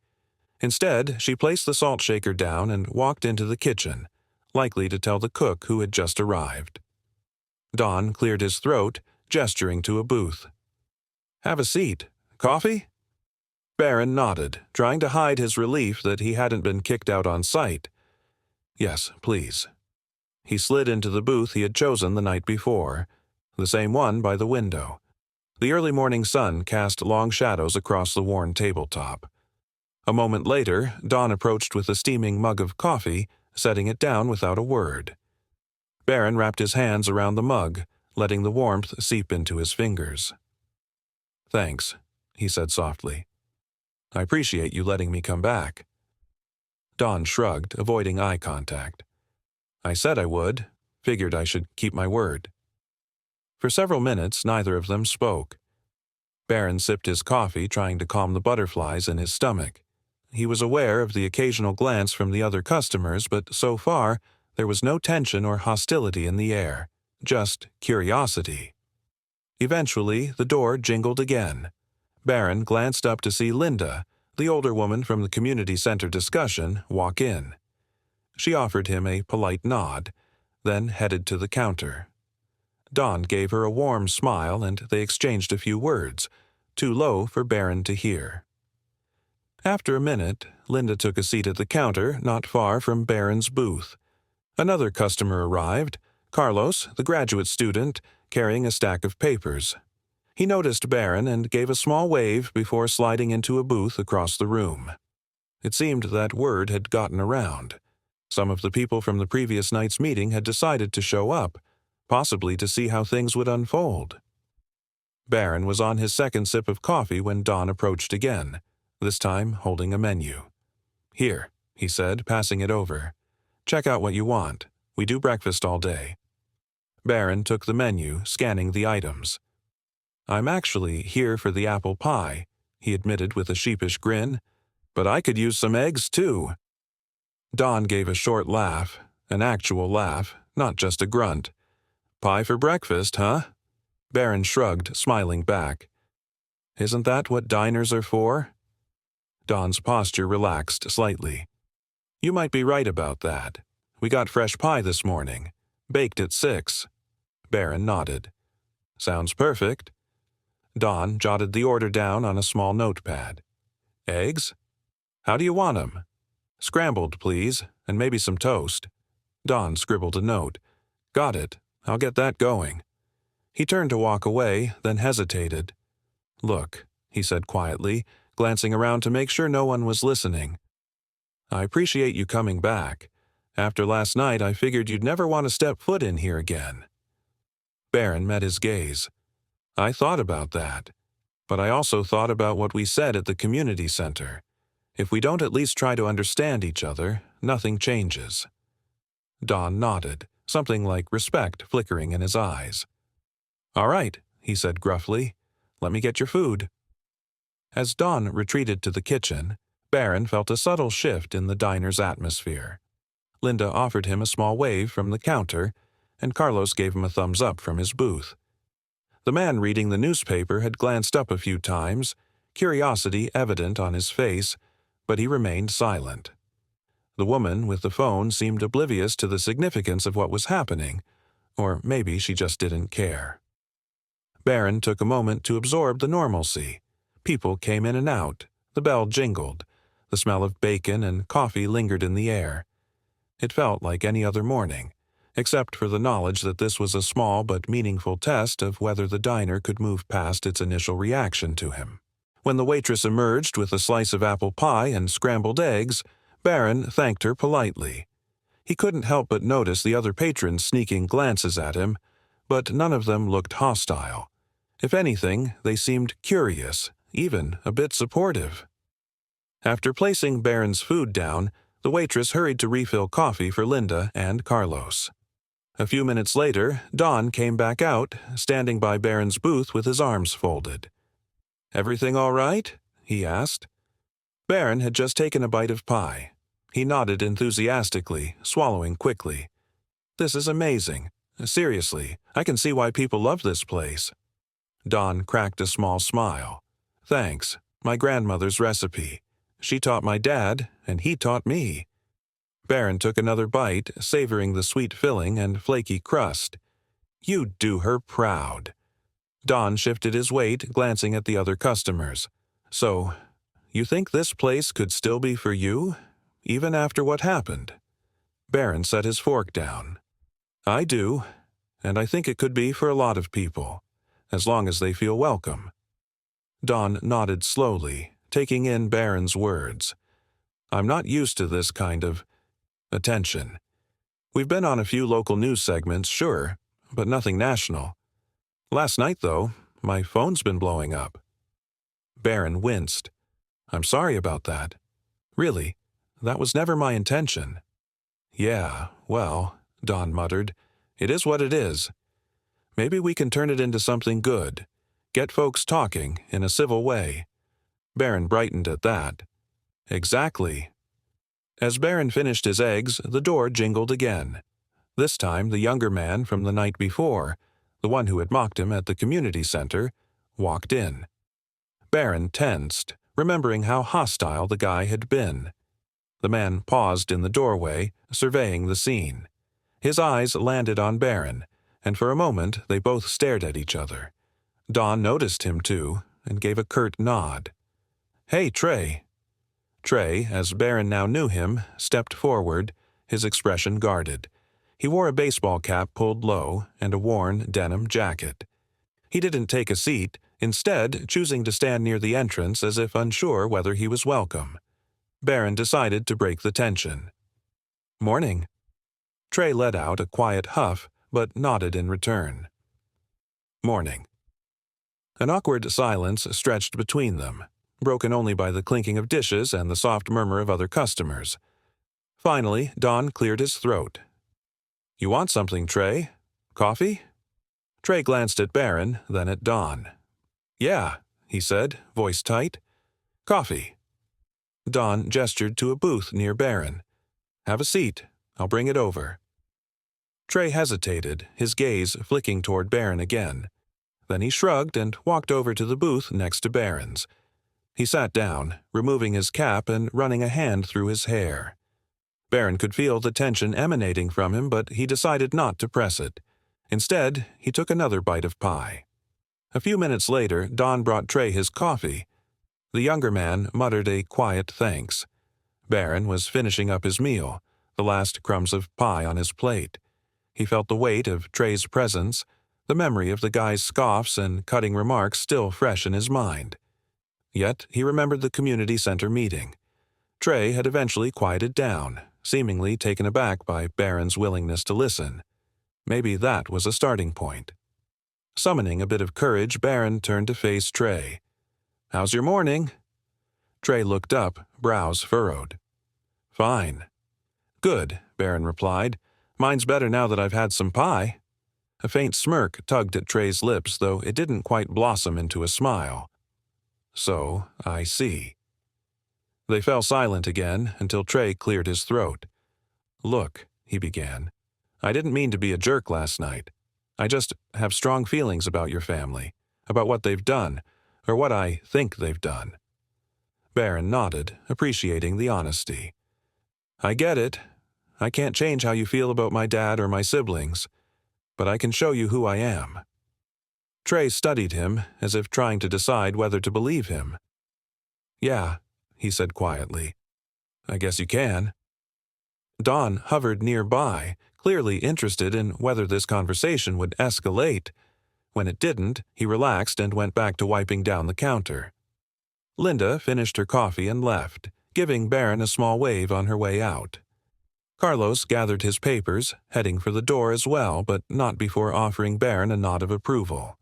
Instead, she placed the salt shaker down and walked into the kitchen, likely to tell the cook who had just arrived. Don cleared his throat, gesturing to a booth. "Have a seat. Coffee?" Barron nodded, trying to hide his relief that he hadn't been kicked out on sight. "Yes, please." He slid into the booth he had chosen the night before, the same one by the window. The early morning sun cast long shadows across the worn tabletop. A moment later, Don approached with a steaming mug of coffee, setting it down without a word. Barron wrapped his hands around the mug, letting the warmth seep into his fingers. "Thanks," he said softly. "I appreciate you letting me come back." Dawn shrugged, avoiding eye contact. I said I would. Figured I should keep my word. For several minutes, neither of them spoke. Barron sipped his coffee, trying to calm the butterflies in his stomach. He was aware of the occasional glance from the other customers, but so far, there was no tension or hostility in the air, just curiosity. Eventually, the door jingled again. Barron glanced up to see Linda, the older woman from the community center discussion, walk in. She offered him a polite nod, then headed to the counter. Dawn gave her a warm smile, and they exchanged a few words, too low for Barron to hear. After a minute, Linda took a seat at the counter not far from Barron's booth. Another customer arrived, Carlos, the graduate student, carrying a stack of papers. He noticed Barron and gave a small wave before sliding into a booth across the room. It seemed that word had gotten around. Some of the people from the previous night's meeting had decided to show up, possibly to see how things would unfold. Barron was on his second sip of coffee when Dawn approached again, this time holding a menu. Here, he said, passing it over. Check out what you want. We do breakfast all day. Barron took the menu, scanning the items. I'm actually here for the apple pie, he admitted with a sheepish grin. But I could use some eggs, too. Dawn gave a short laugh, an actual laugh, not just a grunt. Pie for breakfast, huh? Barron shrugged, smiling back. Isn't that what diners are for? Dawn's posture relaxed slightly. You might be right about that. We got fresh pie this morning. Baked at 6. Barron nodded. Sounds perfect. Dawn jotted the order down on a small notepad. Eggs? How do you want 'em? Scrambled, please, and maybe some toast. Dawn scribbled a note. Got it. I'll get that going. He turned to walk away, then hesitated. Look, he said quietly, glancing around to make sure no one was listening. I appreciate you coming back. After last night, I figured you'd never want to step foot in here again. Barron met his gaze. I thought about that. But I also thought about what we said at the community center. If we don't at least try to understand each other, nothing changes. Dawn nodded, something like respect flickering in his eyes. All right, he said gruffly. Let me get your food. As Dawn retreated to the kitchen, Barron felt a subtle shift in the diner's atmosphere. Linda offered him a small wave from the counter, and Carlos gave him a thumbs up from his booth. The man reading the newspaper had glanced up a few times, curiosity evident on his face, but he remained silent. The woman with the phone seemed oblivious to the significance of what was happening, or maybe she just didn't care. Barron took a moment to absorb the normalcy. People came in and out, the bell jingled, the smell of bacon and coffee lingered in the air. It felt like any other morning, except for the knowledge that this was a small but meaningful test of whether the diner could move past its initial reaction to him. When the waitress emerged with a slice of apple pie and scrambled eggs, Barron thanked her politely. He couldn't help but notice the other patrons sneaking glances at him, but none of them looked hostile. If anything, they seemed curious, even a bit supportive. After placing Barron's food down, the waitress hurried to refill coffee for Linda and Carlos. A few minutes later, Don came back out, standing by Barron's booth with his arms folded. "Everything all right?" he asked. Barron had just taken a bite of pie. He nodded enthusiastically, swallowing quickly. "This is amazing. Seriously, I can see why people love this place." Don cracked a small smile. "Thanks. My grandmother's recipe. She taught my dad, and he taught me." Barron took another bite, savoring the sweet filling and flaky crust. "You do her proud." Don shifted his weight, glancing at the other customers. "So, you think this place could still be for you, even after what happened?" Barron set his fork down. "I do, and I think it could be for a lot of people, as long as they feel welcome." Don nodded slowly, taking in Barron's words. "I'm not used to this kind of attention. We've been on a few local news segments, sure, but nothing national. Last night, though, my phone's been blowing up." Barron winced. "I'm sorry about that. Really, That was never my intention." "Yeah, well," Don muttered, "it is what it is. Maybe we can turn it into something good. Get folks talking in a civil way." Barron brightened at that. "Exactly." As Barron finished his eggs, the door jingled again. This time the younger man from the night before, the one who had mocked him at the community center, walked in. Barron tensed, remembering how hostile the guy had been. The man paused in the doorway, surveying the scene. His eyes landed on Barron, and for a moment they both stared at each other. Don noticed him too, and gave a curt nod. "Hey, Trey." Trey, as Barron now knew him, stepped forward, his expression guarded. He wore a baseball cap pulled low and a worn denim jacket. He didn't take a seat, instead choosing to stand near the entrance as if unsure whether he was welcome. Barron decided to break the tension. "Morning." Trey let out a quiet huff, but nodded in return. "Morning." An awkward silence stretched between them, broken only by the clinking of dishes and the soft murmur of other customers. Finally, Don cleared his throat. "You want something, Trey? Coffee?" Trey glanced at Barron, then at Don. "Yeah," he said, voice tight. "Coffee." Don gestured to a booth near Barron. "Have a seat. I'll bring it over." Trey hesitated, his gaze flicking toward Barron again. Then he shrugged and walked over to the booth next to Barron's. He sat down, removing his cap and running a hand through his hair. Barron could feel the tension emanating from him, but he decided not to press it. Instead, he took another bite of pie. A few minutes later, Don brought Trey his coffee. The younger man muttered a quiet thanks. Barron was finishing up his meal, the last crumbs of pie on his plate. He felt the weight of Trey's presence, the memory of the guy's scoffs and cutting remarks still fresh in his mind. Yet he remembered the community center meeting. Trey had eventually quieted down, seemingly taken aback by Barron's willingness to listen. Maybe that was a starting point. Summoning a bit of courage, Barron turned to face Trey. "How's your morning?" Trey looked up, brows furrowed. "Fine." "Good," Barron replied. "Mine's better now that I've had some pie." A faint smirk tugged at Trey's lips, though it didn't quite blossom into a smile. "So, I see." They fell silent again until Trey cleared his throat. "Look," he began, "I didn't mean to be a jerk last night. I just have strong feelings about your family, about what they've done, or what I think they've done." Barron nodded, appreciating the honesty. "I get it. I can't change how you feel about my dad or my siblings, but I can show you who I am." Trey studied him, as if trying to decide whether to believe him. "Yeah," he said quietly. "I guess you can." Don hovered nearby, clearly interested in whether this conversation would escalate. When it didn't, he relaxed and went back to wiping down the counter. Linda finished her coffee and left, giving Barron a small wave on her way out. Carlos gathered his papers, heading for the door as well, but not before offering Barron a nod of approval.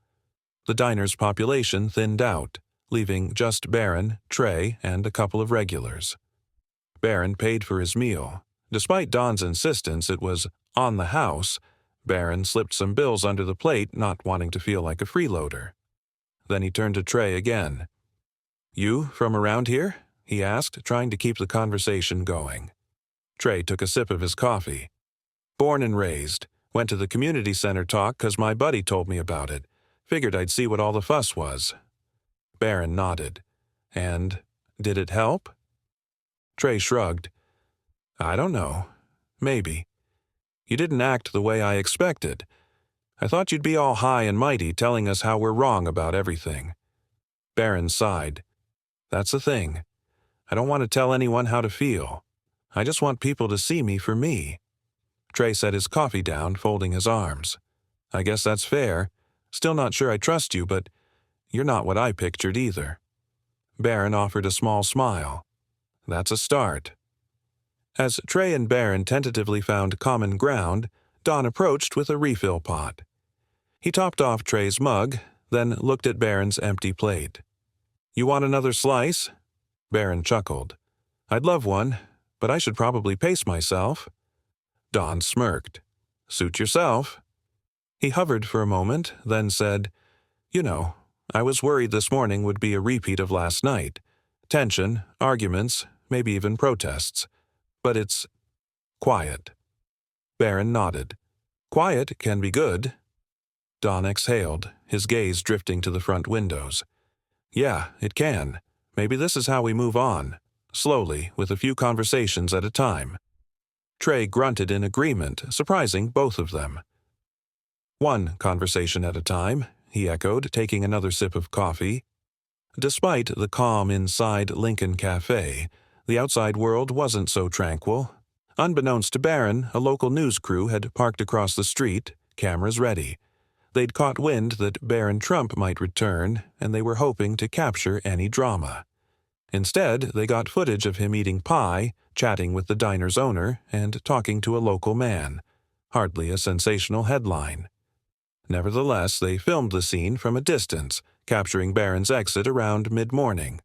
The diner's population thinned out, leaving just Barron, Trey, and a couple of regulars. Barron paid for his meal. Despite Don's insistence it was on the house, Barron slipped some bills under the plate, not wanting to feel like a freeloader. Then he turned to Trey again. "You from around here?" he asked, trying to keep the conversation going. Trey took a sip of his coffee. "Born and raised. Went to the community center talk 'cause my buddy told me about it. Figured I'd see what all the fuss was." Barron nodded. "And did it help?" Trey shrugged. "I don't know. Maybe. You didn't act the way I expected. I thought you'd be all high and mighty telling us how we're wrong about everything." Barron sighed. "That's the thing. I don't want to tell anyone how to feel. I just want people to see me for me." Trey set his coffee down, folding his arms. "I guess that's fair. Still not sure I trust you, but you're not what I pictured either." Barron offered a small smile. "That's a start." As Trey and Barron tentatively found common ground, Don approached with a refill pot. He topped off Trey's mug, then looked at Barron's empty plate. "You want another slice?" Barron chuckled. "I'd love one, but I should probably pace myself." Don smirked. "Suit yourself." He hovered for a moment, then said, "You know, I was worried this morning would be a repeat of last night. Tension, arguments, maybe even protests. But it's quiet." Barron nodded. "Quiet can be good." Don exhaled, his gaze drifting to the front windows. "Yeah, it can. Maybe this is how we move on. Slowly, with a few conversations at a time." Trey grunted in agreement, surprising both of them. "One conversation at a time," he echoed, taking another sip of coffee. Despite the calm inside Lincoln Cafe, the outside world wasn't so tranquil. Unbeknownst to Barron, a local news crew had parked across the street, cameras ready. They'd caught wind that Barron Trump might return, and they were hoping to capture any drama. Instead, they got footage of him eating pie, chatting with the diner's owner, and talking to a local man. Hardly a sensational headline. Nevertheless, they filmed the scene from a distance, capturing Barron's exit around mid-morning.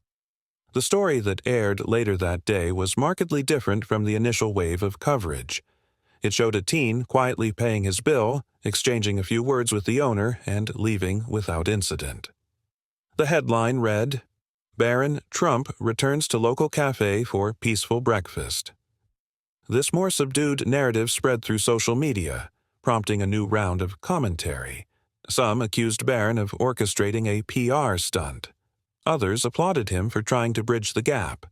The story that aired later that day was markedly different from the initial wave of coverage. It showed a teen quietly paying his bill, exchanging a few words with the owner, and leaving without incident. The headline read, "Barron Trump returns to local cafe for peaceful breakfast." This more subdued narrative spread through social media, prompting a new round of commentary. Some accused Barron of orchestrating a PR stunt. Others applauded him for trying to bridge the gap.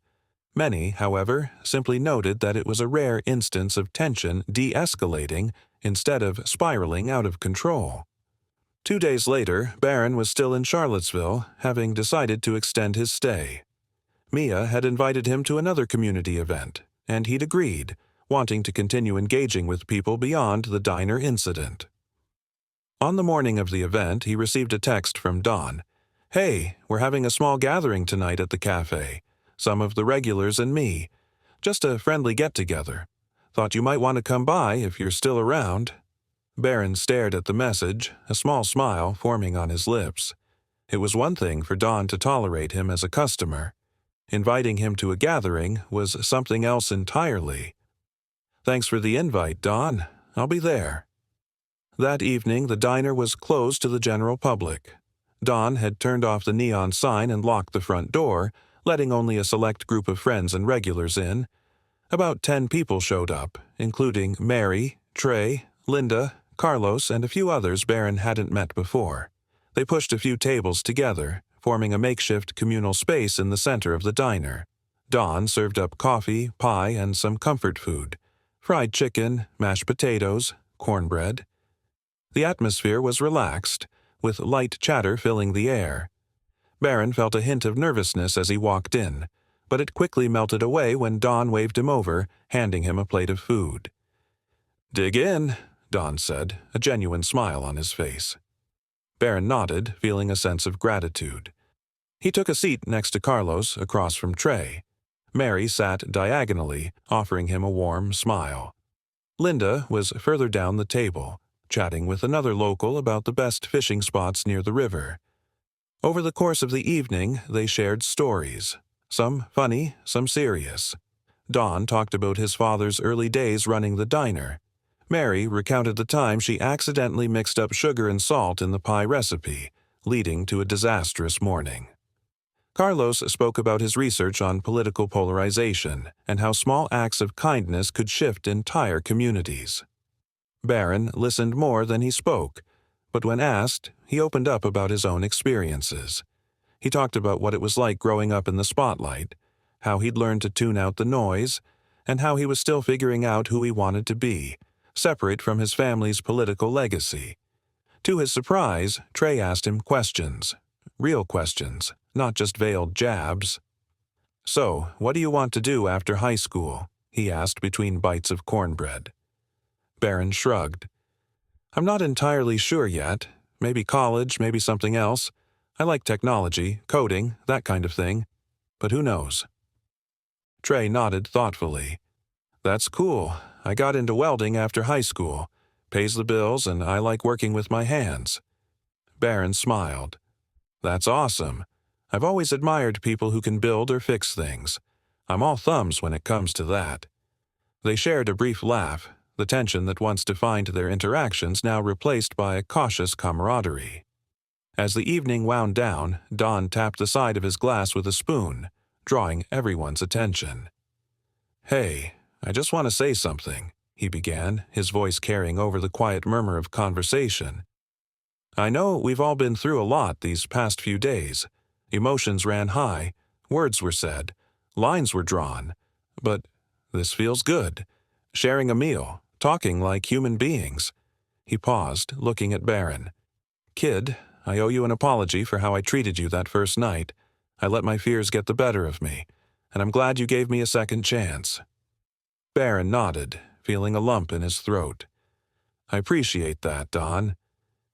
Many, however, simply noted that it was a rare instance of tension de-escalating instead of spiraling out of control. 2 days later, Barron was still in Charlottesville, having decided to extend his stay. Mia had invited him to another community event, and he'd agreed, wanting to continue engaging with people beyond the diner incident. On the morning of the event, he received a text from Don. "Hey, we're having a small gathering tonight at the cafe. Some of the regulars and me. Just a friendly get-together. Thought you might want to come by if you're still around." Barron stared at the message, a small smile forming on his lips. It was one thing for Don to tolerate him as a customer. Inviting him to a gathering was something else entirely. "Thanks for the invite, Don. I'll be there." That evening, the diner was closed to the general public. Don had turned off the neon sign and locked the front door, letting only a select group of friends and regulars in. About 10 people showed up, including Mary, Trey, Linda, Carlos, and a few others Barron hadn't met before. They pushed a few tables together, forming a makeshift communal space in the center of the diner. Don served up coffee, pie, and some comfort food. Fried chicken, mashed potatoes, cornbread. The atmosphere was relaxed, with light chatter filling the air. Barron felt a hint of nervousness as he walked in, but it quickly melted away when Don waved him over, handing him a plate of food. "Dig in," Don said, a genuine smile on his face. Barron nodded, feeling a sense of gratitude. He took a seat next to Carlos, across from Trey. Mary sat diagonally, offering him a warm smile. Linda was further down the table, chatting with another local about the best fishing spots near the river. Over the course of the evening, they shared stories, some funny, some serious. Don talked about his father's early days running the diner. Mary recounted the time she accidentally mixed up sugar and salt in the pie recipe, leading to a disastrous morning. Carlos spoke about his research on political polarization and how small acts of kindness could shift entire communities. Barron listened more than he spoke, but when asked, he opened up about his own experiences. He talked about what it was like growing up in the spotlight, how he'd learned to tune out the noise, and how he was still figuring out who he wanted to be, separate from his family's political legacy. To his surprise, Trey asked him questions. Real questions, not just veiled jabs. "So, what do you want to do after high school?" he asked between bites of cornbread. Barron shrugged. "I'm not entirely sure yet. Maybe college, maybe something else. I like technology, coding, that kind of thing. But who knows?" Trey nodded thoughtfully. "That's cool. I got into welding after high school. Pays the bills, and I like working with my hands." Barron smiled. "That's awesome. I've always admired people who can build or fix things. I'm all thumbs when it comes to that. They shared a brief laugh, the tension that once defined their interactions now replaced by a cautious camaraderie. As the evening wound down, Don tapped the side of his glass with a spoon, drawing everyone's attention. "Hey, I just want to say something," he began, his voice carrying over the quiet murmur of conversation. "I know we've all been through a lot these past few days. Emotions ran high, words were said, lines were drawn, but this feels good. Sharing a meal, talking like human beings." He paused, looking at Barron. "Kid, I owe you an apology for how I treated you that first night. I let my fears get the better of me, and I'm glad you gave me a second chance." Barron nodded, feeling a lump in his throat. "I appreciate that, Don.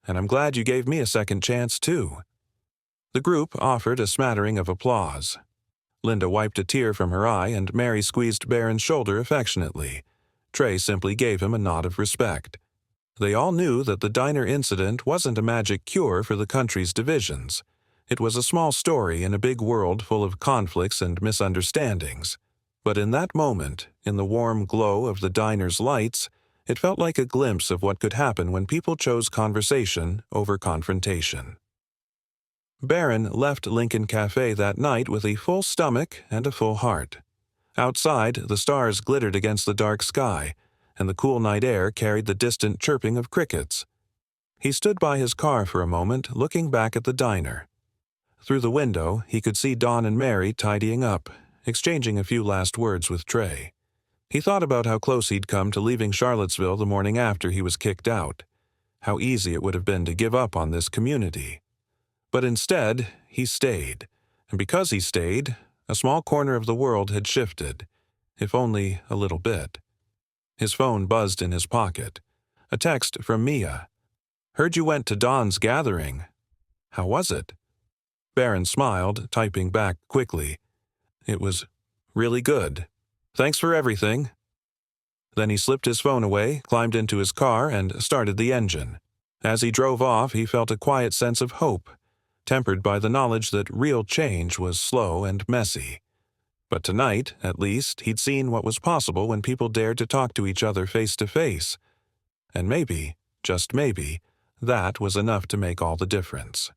And I'm glad you gave me a second chance, too." The group offered a smattering of applause. Linda wiped a tear from her eye and Mary squeezed Barron's shoulder affectionately. Trey simply gave him a nod of respect. They all knew that the diner incident wasn't a magic cure for the country's divisions. It was a small story in a big world full of conflicts and misunderstandings. But in that moment, in the warm glow of the diner's lights, it felt like a glimpse of what could happen when people chose conversation over confrontation. Barron left Lincoln Cafe that night with a full stomach and a full heart. Outside, the stars glittered against the dark sky, and the cool night air carried the distant chirping of crickets. He stood by his car for a moment, looking back at the diner. Through the window, he could see Don and Mary tidying up, exchanging a few last words with Trey. He thought about how close he'd come to leaving Charlottesville the morning after he was kicked out. How easy it would have been to give up on this community. But instead, he stayed. And because he stayed, a small corner of the world had shifted, if only a little bit. His phone buzzed in his pocket. A text from Mia. "Heard you went to Don's gathering. How was it?" Barron smiled, typing back quickly. "It was really good. Thanks for everything." Then he slipped his phone away, climbed into his car, and started the engine. As he drove off, he felt a quiet sense of hope, tempered by the knowledge that real change was slow and messy. But tonight, at least, he'd seen what was possible when people dared to talk to each other face to face. And maybe, just maybe, that was enough to make all the difference.